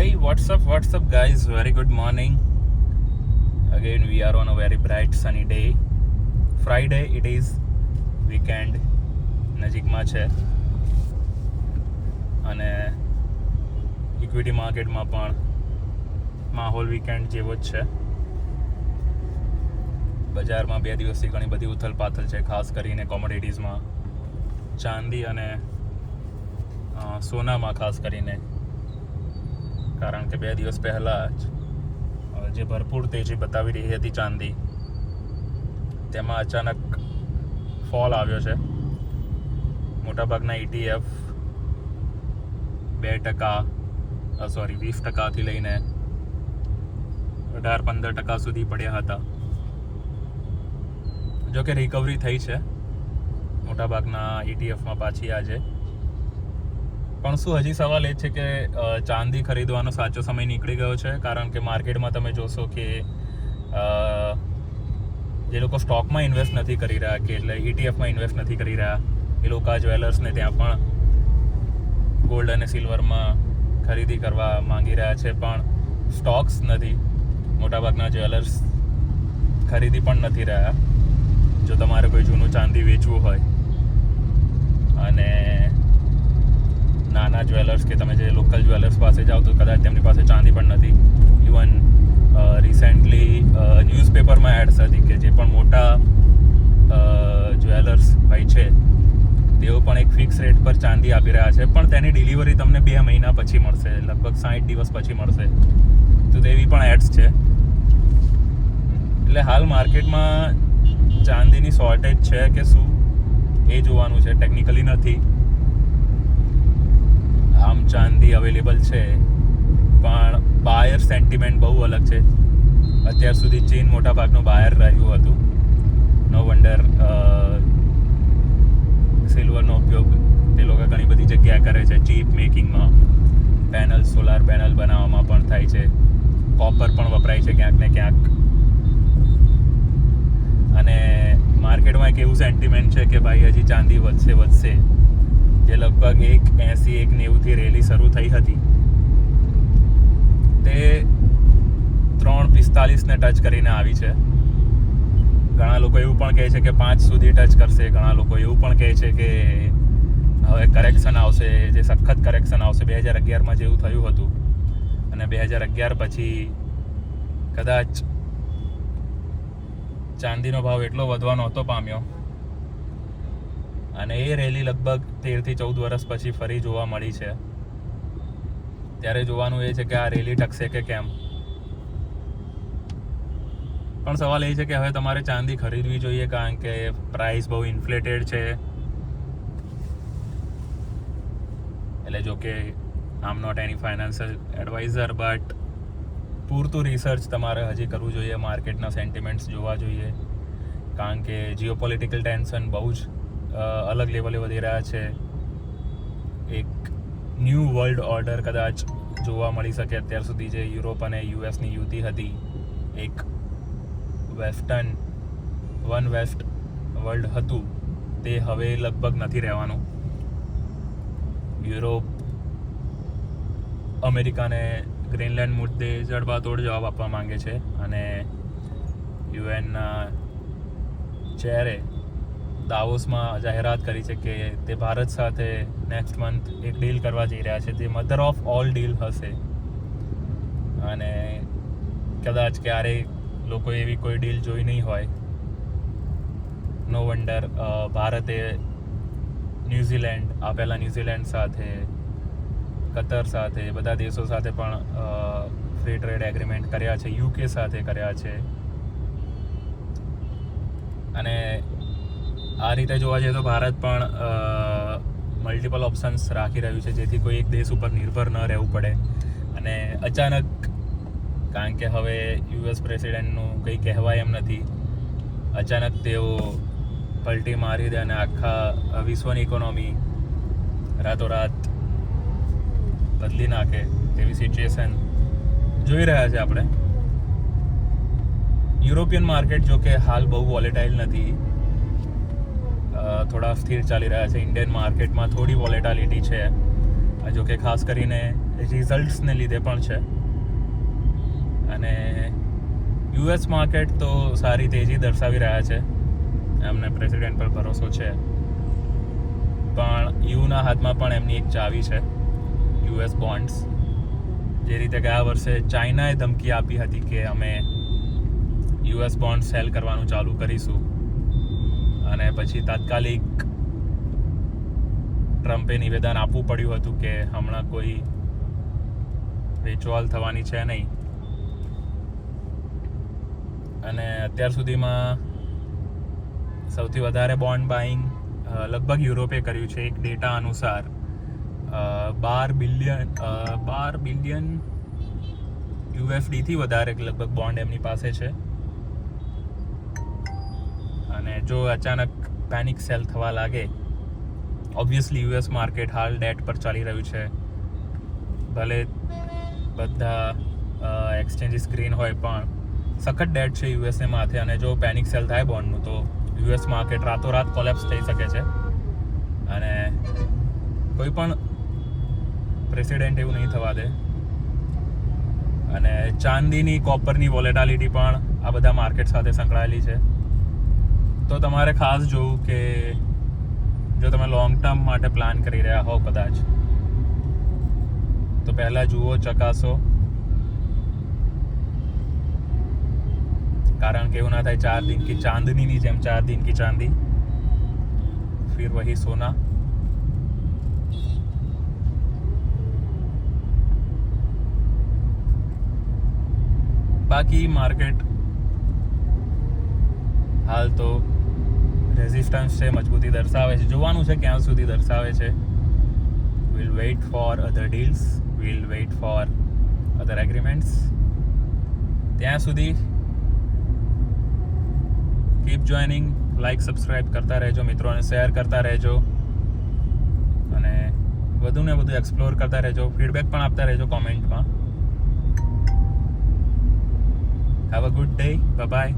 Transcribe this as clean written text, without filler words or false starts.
Hi, what's up, guys? Very good morning. Again, we are on a very bright sunny day. Friday, it is weekend. નજીકમાં છે અને equity માર્કેટમાં પણ માહોલ weekend જેવો જ છે. બજારમાં 2 દિવસથી ઘણી બધી ઉથલપાથલ છે, ખાસ કરીને કોમોડિટીઝમાં, ચાંદી અને સોનામાં ખાસ કરીને. કારણ કે 2 દિવસ પહેલાં જ જે ભરપૂર તેજી બતાવી રહી હતી ચાંદી, તેમાં અચાનક ફોલ આવ્યો છે. મોટાભાગના ETF 20% લઈને 18-15% સુધી પડ્યા હતા. જો કે રિકવરી થઈ છે મોટાભાગના ETFમાં પાછી આજે. પણ શું હજી સવાલ એ છે કે ચાંદી ખરીદવાનો સાચો સમય નીકળી ગયો છે? કારણ કે માર્કેટમાં તમે જોશો કે જે લોકો સ્ટોકમાં ઇન્વેસ્ટ નથી કરી રહ્યા, કે એટલે ETFમાં ઇન્વેસ્ટ નથી કરી રહ્યા, એ લોકો આ જ્વેલર્સને ત્યાં પણ ગોલ્ડ અને સિલ્વરમાં ખરીદી કરવા માંગી રહ્યા છે. પણ સ્ટોક્સ નથી, મોટાભાગના જ્વેલર્સ ખરીદી પણ નથી રહ્યા. જો તમારે કોઈ જૂનું ચાંદી વેચવું હોય અને નાના જ્વેલર્સ કે તમે જે લોકલ જ્વેલર્સ પાસે જાઓ તો કદાચ તેમની પાસે ચાંદી પણ નથી. ઇવન રિસેન્ટલી ન્યૂઝપેપરમાં એડ્સ હતી કે જે પણ મોટા જ્વેલર્સ ભાઈ છે તેઓ પણ એક ફિક્સ રેટ પર ચાંદી આપી રહ્યા છે, પણ તેની ડિલિવરી તમને 2 મહિના પછી મળશે, લગભગ 60 દિવસ પછી મળશે. તો તેવી પણ એડ્સ છે. એટલે હાલ માર્કેટમાં ચાંદીની શોર્ટેજ છે કે શું એ જોવાનું છે, ટેકનિકલી નથી. આમ ચાંદી અવેલેબલ છે, પણ બાયર સેન્ટિમેન્ટ બહુ અલગ છે. અત્યાર સુધી ચીન મોટાભાગનું બાયર રહ્યું હતું. નો વન્ડર સિલ્વરનો ઉપયોગ તે લોકો ઘણી બધી જગ્યાએ કરે છે. ચીપ મેકિંગમાં, પેનલ, સોલાર પેનલ બનાવવામાં પણ થાય છે. કોપર પણ વપરાય છે ક્યાંક ને ક્યાંક. અને માર્કેટમાં એક એવું સેન્ટિમેન્ટ છે કે ભાઈ હજી ચાંદી વધશે. જે લગભગ 1.80-1.90 રેલી શરૂ થઈ હતી, તે 3.45 ને ટચ કરીને આવી છે. ઘણા લોકો એવું પણ કહે છે કે 5 સુધી ટચ કરશે. ઘણા લોકો એવું પણ કહે છે કે હવે કરેક્શન આવશે, જે સખત કરેક્શન આવશે 2011માં જેવું થયું હતું. અને 2011 પછી કદાચ ચાંદીનો ભાવ એટલો વધવા નહોતો પામ્યો, અને એ રેલી લગભગ 13-14 વર્ષ પછી ફરી જોવા મળી છે. ત્યારે જોવાનું એ છે કે આ રેલી ટકશે કે કેમ. પણ સવાલ એ છે કે હવે તમારે ચાંદી ખરીદવી જોઈએ, કારણ કે પ્રાઇસ બહુ ઇન્ફ્લેટેડ છે. એટલે જો કે I'm not any financial advisor, but પૂરતું રિસર્ચ તમારે હજી કરવું જોઈએ, માર્કેટના સેન્ટિમેન્ટ્સ જોવા જોઈએ. કારણ કે જીઓપોલિટિકલ ટેન્શન બહુ જ અલગ લેવલે વધી રહ્યા છે. એક ન્યૂ વર્લ્ડ ઓર્ડર કદાચ જોવા મળી શકે. અત્યાર સુધી જે યુરોપ અને યુએસની યુતિ હતી, એક વન વેસ્ટ વર્લ્ડ હતું, તે હવે લગભગ નથી રહેવાનું. યુરોપ અમેરિકાને ગ્રીનલેન્ડ મુદ્દે જડબાતોડ જવાબ આપવા માંગે છે, અને યુએનના ચેરે દાવોસમાં જાહેરાત કરી છે કે તે ભારત સાથે નેક્સ્ટ મંથ એક ડીલ કરવા જઈ રહ્યા છે, જે મધર ઓફ ઓલ ડીલ હશે. અને કદાચ ક્યારેય લોકો એવી કોઈ ડીલ જોઈ નહીં હોય. નો વન્ડર ભારતે ન્યૂઝીલેન્ડ સાથે, કતર સાથે, બધા દેશો સાથે પણ ફ્રી ટ્રેડ એગ્રીમેન્ટ કર્યા છે, UK સાથે કર્યા છે. અને આ રીતે જોવા જઈએ તો ભારત પણ મલ્ટિપલ ઓપ્શન્સ રાખી રહ્યું છે, જેથી કોઈ એક દેશ ઉપર નિર્ભર ન રહેવું પડે. અને અચાનક, કારણ કે હવે US પ્રેસિડેન્ટનું કંઈ કહેવાય એમ નથી, અચાનક તેઓ પલટી મારી દે અને આખા વિશ્વની ઇકોનોમી રાતોરાત બદલી નાખે તેવી સિચ્યુએશન જોઈ રહ્યા છે આપણે. યુરોપિયન માર્કેટ જો કે હાલ બહુ વોલેટાઇલ નથી, થોડા સ્થિર ચાલી રહ્યા છે. ઇન્ડિયન માર્કેટમાં થોડી વોલેટાલિટી છે, જો કે ખાસ કરીને રિઝલ્ટ્સને લીધે પણ છે. અને યુએસ માર્કેટ તો સારી તેજી દર્શાવી રહ્યા છે, એમને પ્રેસિડેન્ટ પર ભરોસો છે. પણ યુના હાથમાં પણ એમની એક ચાવી છે, યુએસ બોન્ડ્સ. જે રીતે ગયા વર્ષે ચાઇનાએ ધમકી આપી હતી કે અમે યુએસ બોન્ડ સેલ કરવાનું ચાલુ કરીશું, અને પછી તાત્કાલિક ટ્રમ્પે નિવેદન આપવું પડ્યું હતું કે હમણાં કોઈ વેચવાલ થવાની છે નહીં. અને અત્યાર સુધીમાં સૌથી વધારે બોન્ડ બાઇંગ લગભગ યુરોપે કર્યું છે. એક ડેટા અનુસાર 12 બિલિયન USD વધારે લગભગ બોન્ડ એમની પાસે છે. અને જો અચાનક પેનિક સેલ થવા લાગે, ઓબ્વિયસલી યુએસ માર્કેટ હાલ ડેટ પર ચાલી રહ્યું છે. ભલે બધા એક્સચેન્જીસ ગ્રીન હોય, પણ સખત ડેટ છે યુએસને માથે. અને જો પેનિક સેલ થાય બોન્ડનું, તો યુએસ માર્કેટ રાતોરાત કોલેપ્સ થઈ શકે છે. અને કોઈ પણ પ્રેસિડેન્ટ એવું નહીં થવા દે. અને ચાંદીની, કોપરની વોલેટાલિટી પણ આ બધા માર્કેટ સાથે સંકળાયેલી છે. તો તમારે ખાસ જોવું કે જો તમે લોંગ ટર્મ માટે પ્લાન કરી રહ્યા હો કદાચ, તો પહેલાં જુઓ, ચકાસો. કારણ કે એવું ના થાય 4 दिन की ચાંદનીની જેમ 4 दिन की ચાંદી, फिर वही सोना. બાકી માર્કેટ હાલ તો રેઝિસ્ટન્સ છે, મજબૂતી દર્શાવે છે. જોવાનું છે ક્યાં સુધી દર્શાવે છે. we'll wait for other deals, we'll wait for other agreements. ત્યાં સુધી કીપ જોઈનિંગ, લાઈક, સબસ્ક્રાઈબ કરતા રહેજો, મિત્રોને શેર કરતા રહેજો, અને વધુને વધુ એક્સપ્લોર કરતા રહેજો. ફીડબેક પણ આપતા રહેજો કોમેન્ટમાં. Have a good day. Bye-bye.